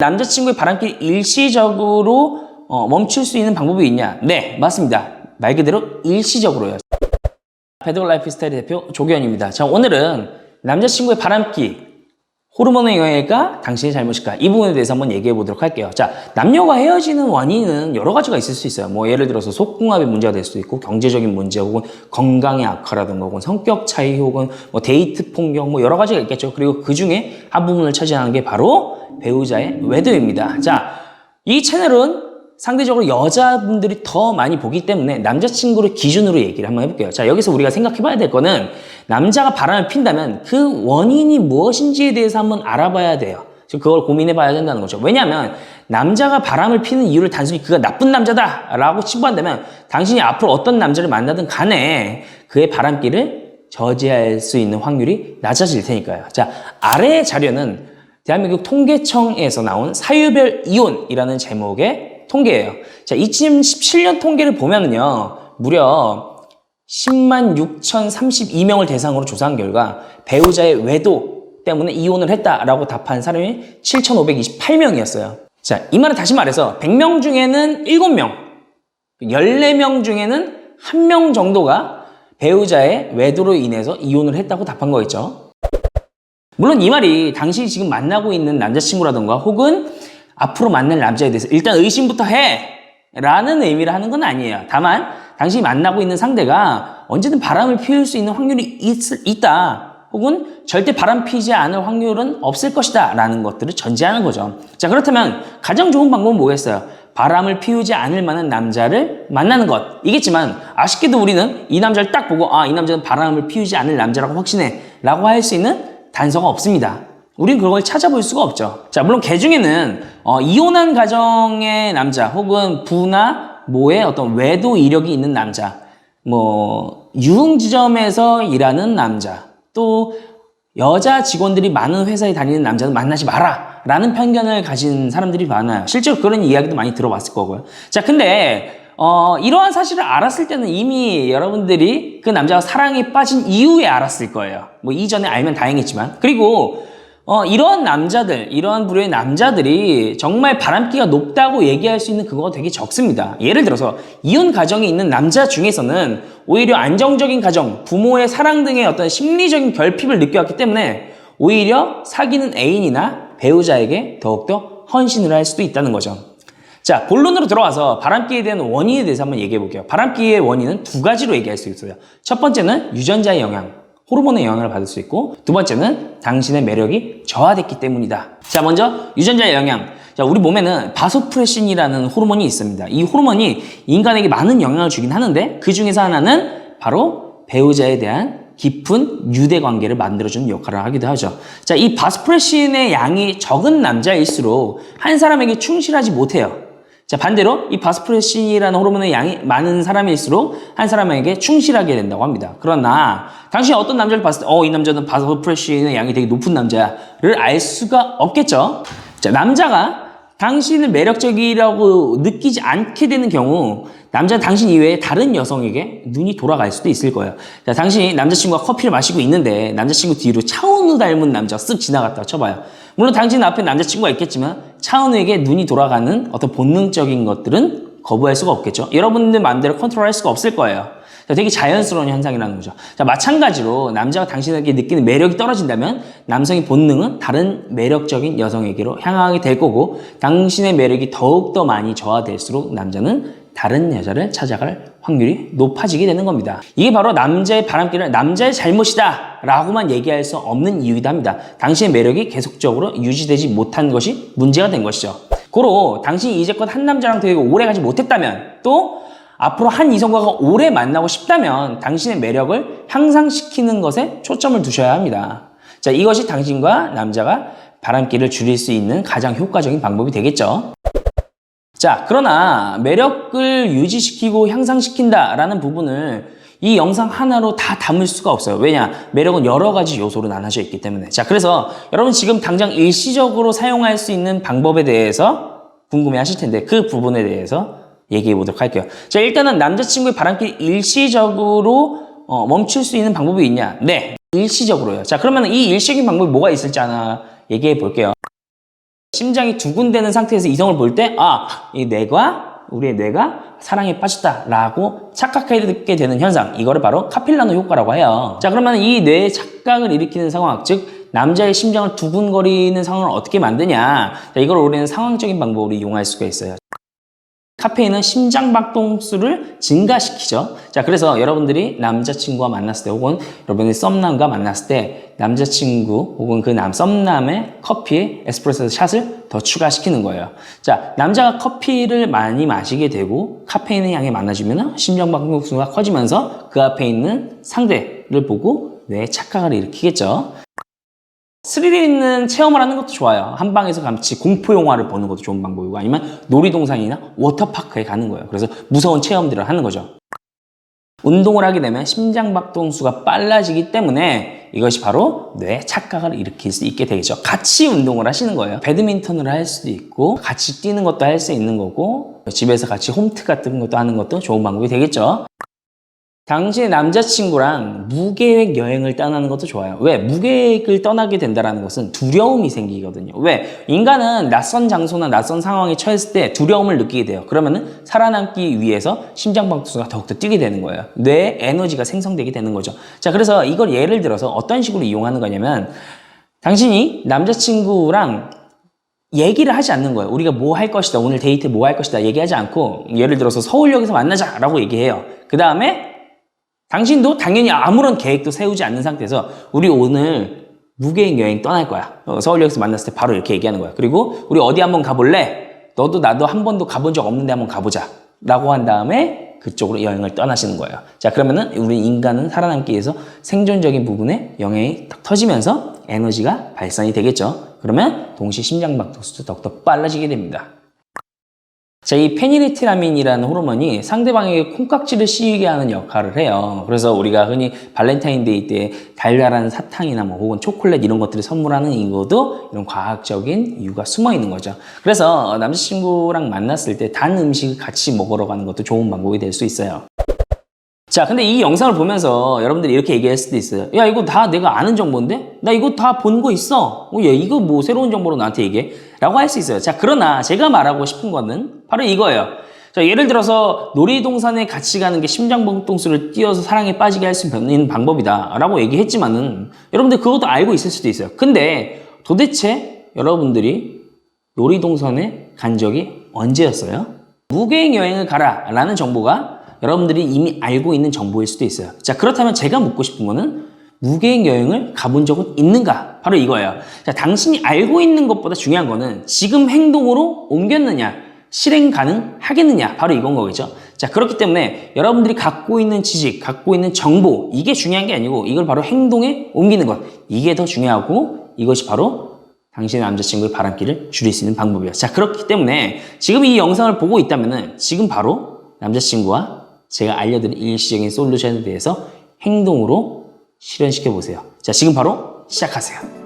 남자친구의 바람길 일시적으로 멈출 수 있는 방법이 있냐? 네, 맞습니다. 말 그대로 일시적으로요. 배드월 라이프스타일 대표 조규현입니다. 자, 오늘은 남자친구의 바람길, 호르몬의 영향일까? 당신의 잘못일까? 이 부분에 대해서 한번 얘기해 보도록 할게요. 자, 남녀가 헤어지는 원인은 여러 가지가 있을 수 있어요. 뭐 예를 들어서 속궁합의 문제가 될 수도 있고, 경제적인 문제, 혹은 건강의 악화라든가, 혹은 성격 차이, 혹은 뭐 데이트 폭력, 뭐 여러 가지가 있겠죠. 그리고 그 중에 한 부분을 차지하는 게 바로 배우자의 외도입니다. 자, 이 채널은 상대적으로 여자분들이 더 많이 보기 때문에 남자친구를 기준으로 얘기를 한번 해볼게요. 자, 여기서 우리가 생각해 봐야 될 거는 남자가 바람을 핀다면 그 원인이 무엇인지에 대해서 한번 알아봐야 돼요. 지금 그걸 고민해 봐야 된다는 거죠. 왜냐하면 남자가 바람을 피는 이유를 단순히 그가 나쁜 남자다라고 치부한다면 당신이 앞으로 어떤 남자를 만나든 간에 그의 바람길을 저지할 수 있는 확률이 낮아질 테니까요. 자, 아래의 자료는 대한민국 통계청에서 나온 사유별 이혼이라는 제목의 통계예요. 자, 2017년 통계를 보면은요, 무려 10만 6,032명을 대상으로 조사한 결과 배우자의 외도 때문에 이혼을 했다라고 답한 사람이 7,528명이었어요. 자, 이 말은 다시 말해서 100명 중에는 7명, 14명 중에는 1명 정도가 배우자의 외도로 인해서 이혼을 했다고 답한 거겠죠. 물론 이 말이 당신이 지금 만나고 있는 남자친구라던가 혹은 앞으로 만날 남자에 대해서 일단 의심부터 해! 라는 의미를 하는 건 아니에요. 다만 당신이 만나고 있는 상대가 언제든 바람을 피울 수 있는 확률이 있다. 혹은 절대 바람 피지 않을 확률은 없을 것이다. 라는 것들을 전제하는 거죠. 자, 그렇다면 가장 좋은 방법은 뭐겠어요? 바람을 피우지 않을 만한 남자를 만나는 것. 이겠지만 아쉽게도 우리는 이 남자를 딱 보고 이 남자는 바람을 피우지 않을 남자라고 확신해. 라고 할 수 있는 단서가 없습니다. 우린 그걸 찾아볼 수가 없죠. 자, 물론 개 중에는 이혼한 가정의 남자 혹은 부나 모의 어떤 외도 이력이 있는 남자, 뭐 유흥지점에서 일하는 남자, 또 여자 직원들이 많은 회사에 다니는 남자는 만나지 마라 라는 편견을 가진 사람들이 많아요. 실제로 그런 이야기도 많이 들어봤을 거고요. 자, 근데 이러한 사실을 알았을 때는 이미 여러분들이 그 남자가 사랑에 빠진 이후에 알았을 거예요. 뭐 이전에 알면 다행이지만. 그리고 이러한 남자들, 이러한 부류의 남자들이 정말 바람기가 높다고 얘기할 수 있는 그거가 되게 적습니다. 예를 들어서 이혼 가정에 있는 남자 중에서는 오히려 안정적인 가정, 부모의 사랑 등의 어떤 심리적인 결핍을 느껴왔기 때문에 오히려 사귀는 애인이나 배우자에게 더욱더 헌신을 할 수도 있다는 거죠. 자, 본론으로 들어와서 바람기에 대한 원인에 대해서 한번 얘기해 볼게요. 바람기의 원인은 두 가지로 얘기할 수 있어요. 첫 번째는 유전자의 영향, 호르몬의 영향을 받을 수 있고, 두 번째는 당신의 매력이 저하됐기 때문이다. 자, 먼저 유전자의 영향. 자, 우리 몸에는 바소프레신이라는 호르몬이 있습니다. 이 호르몬이 인간에게 많은 영향을 주긴 하는데 그 중에서 하나는 바로 배우자에 대한 깊은 유대 관계를 만들어주는 역할을 하기도 하죠. 자, 이 바소프레신의 양이 적은 남자일수록 한 사람에게 충실하지 못해요. 자, 반대로 이 바소프레신이라는 호르몬의 양이 많은 사람일수록 한 사람에게 충실하게 된다고 합니다. 그러나 당신이 어떤 남자를 봤을 때 이 남자는 바소프레신의 양이 되게 높은 남자를 알 수가 없겠죠. 자, 남자가 당신을 매력적이라고 느끼지 않게 되는 경우 남자는 당신 이외에 다른 여성에게 눈이 돌아갈 수도 있을 거예요. 자, 당신이 남자친구가 커피를 마시고 있는데 남자친구 뒤로 차은우 닮은 남자가 쓱 지나갔다고 쳐봐요. 물론 당신 앞에 남자친구가 있겠지만 차은우에게 눈이 돌아가는 어떤 본능적인 것들은 거부할 수가 없겠죠. 여러분들 마음대로 컨트롤할 수가 없을 거예요. 자, 되게 자연스러운 현상이라는 거죠. 자, 마찬가지로 남자가 당신에게 느끼는 매력이 떨어진다면 남성의 본능은 다른 매력적인 여성에게로 향하게 될 거고 당신의 매력이 더욱더 많이 저하될수록 남자는 다른 여자를 찾아갈 확률이 높아지게 되는 겁니다. 이게 바로 남자의 바람길은 남자의 잘못이다 라고만 얘기할 수 없는 이유이기도 합니다. 당신의 매력이 계속적으로 유지되지 못한 것이 문제가 된 것이죠. 고로 당신이 이제껏 한 남자랑 되게 오래 가지 못했다면 또 앞으로 한 이성과 오래 만나고 싶다면 당신의 매력을 향상시키는 것에 초점을 두셔야 합니다. 자, 이것이 당신과 남자가 바람길을 줄일 수 있는 가장 효과적인 방법이 되겠죠. 자, 그러나 매력을 유지시키고 향상시킨다라는 부분을 이 영상 하나로 다 담을 수가 없어요. 왜냐? 매력은 여러 가지 요소로 나눠져 있기 때문에. 자, 그래서 여러분 지금 당장 일시적으로 사용할 수 있는 방법에 대해서 궁금해 하실 텐데 그 부분에 대해서 얘기해 보도록 할게요. 자, 일단은 남자친구의 바람길 일시적으로 멈출 수 있는 방법이 있냐? 네, 일시적으로요. 자, 그러면 이 일시적인 방법이 뭐가 있을지 하나 얘기해 볼게요. 심장이 두근대는 상태에서 이성을 볼 때, 이 우리의 뇌가 사랑에 빠졌다라고 착각하게 되는 현상, 이거를 바로 카필라노 효과라고 해요. 자, 그러면 이 뇌의 착각을 일으키는 상황, 즉 남자의 심장을 두근거리는 상황을 어떻게 만드냐, 자, 이걸 우리는 상황적인 방법으로 이용할 수가 있어요. 카페인은 심장박동수를 증가시키죠. 자, 그래서 여러분들이 남자친구와 만났을 때, 혹은 여러분이 썸남과 만났을 때 남자친구 혹은 그 썸남의 커피에 에스프레소 샷을 더 추가시키는 거예요. 자, 남자가 커피를 많이 마시게 되고 카페인의 양이 많아지면 심장박동수가 커지면서 그 앞에 있는 상대를 보고 뇌에 착각을 일으키겠죠. 스릴 있는 체험을 하는 것도 좋아요. 한방에서 같이 공포 영화를 보는 것도 좋은 방법이고, 아니면 놀이동산이나 워터파크에 가는 거예요. 그래서 무서운 체험들을 하는 거죠. 운동을 하게 되면 심장박동수가 빨라지기 때문에 이것이 바로 뇌 착각을 일으킬 수 있게 되겠죠. 같이 운동을 하시는 거예요. 배드민턴을 할 수도 있고, 같이 뛰는 것도 할 수 있는 거고, 집에서 같이 홈트 같은 것도 하는 것도 좋은 방법이 되겠죠. 당신의 남자친구랑 무계획 여행을 떠나는 것도 좋아요. 왜? 무계획을 떠나게 된다는 것은 두려움이 생기거든요. 왜? 인간은 낯선 장소나 낯선 상황에 처했을 때 두려움을 느끼게 돼요. 그러면은 살아남기 위해서 심장박동수가 더욱더 뛰게 되는 거예요. 뇌에 에너지가 생성되게 되는 거죠. 자, 그래서 이걸 예를 들어서 어떤 식으로 이용하는 거냐면, 당신이 남자친구랑 얘기를 하지 않는 거예요. 우리가 뭐 할 것이다, 오늘 데이트 뭐 할 것이다 얘기하지 않고, 예를 들어서 서울역에서 만나자라고 얘기해요. 그 다음에 당신도 당연히 아무런 계획도 세우지 않는 상태에서 우리 오늘 무계획 여행 떠날 거야. 서울역에서 만났을 때 바로 이렇게 얘기하는 거야. 그리고 우리 어디 한번 가볼래? 너도 나도 한 번도 가본 적 없는데 한번 가보자 라고 한 다음에 그쪽으로 여행을 떠나시는 거예요. 자, 그러면은 우리 인간은 살아남기 위해서 생존적인 부분에 영향이 딱 터지면서 에너지가 발산이 되겠죠. 그러면 동시에 심장박동수도 더욱더 빨라지게 됩니다. 자, 이 페니레티라민이라는 호르몬이 상대방에게 콩깍지를 씌우게 하는 역할을 해요. 그래서 우리가 흔히 발렌타인데이 때 달달한 사탕이나 뭐 혹은 초콜릿 이런 것들을 선물하는 이유도 이런 과학적인 이유가 숨어 있는 거죠. 그래서 남자친구랑 만났을 때 단 음식을 같이 먹으러 가는 것도 좋은 방법이 될 수 있어요. 자, 근데 이 영상을 보면서 여러분들이 이렇게 얘기할 수도 있어요. 야, 이거 다 내가 아는 정보인데? 나 이거 다 본 거 있어. 야, 이거 뭐 새로운 정보로 나한테 얘기해? 라고 할 수 있어요. 자, 그러나 제가 말하고 싶은 거는 바로 이거예요. 자, 예를 들어서 놀이동산에 같이 가는 게 심장박동수를 띄워서 사랑에 빠지게 할 수 있는 방법이다 라고 얘기했지만은 여러분들 그것도 알고 있을 수도 있어요. 근데 도대체 여러분들이 놀이동산에 간 적이 언제였어요? 무계획 여행을 가라 라는 정보가 여러분들이 이미 알고 있는 정보일 수도 있어요. 자, 그렇다면 제가 묻고 싶은 거는 무계획 여행을 가본 적은 있는가? 바로 이거예요. 자, 당신이 알고 있는 것보다 중요한 거는 지금 행동으로 옮겼느냐, 실행 가능하겠느냐, 바로 이건 거겠죠. 자, 그렇기 때문에 여러분들이 갖고 있는 지식, 갖고 있는 정보, 이게 중요한 게 아니고 이걸 바로 행동에 옮기는 것, 이게 더 중요하고 이것이 바로 당신의 남자친구의 바람길을 줄일 수 있는 방법이에요. 자, 그렇기 때문에 지금 이 영상을 보고 있다면은 지금 바로 남자친구와 제가 알려드린 일시적인 솔루션에 대해서 행동으로 실현시켜 보세요. 자, 지금 바로 시작하세요.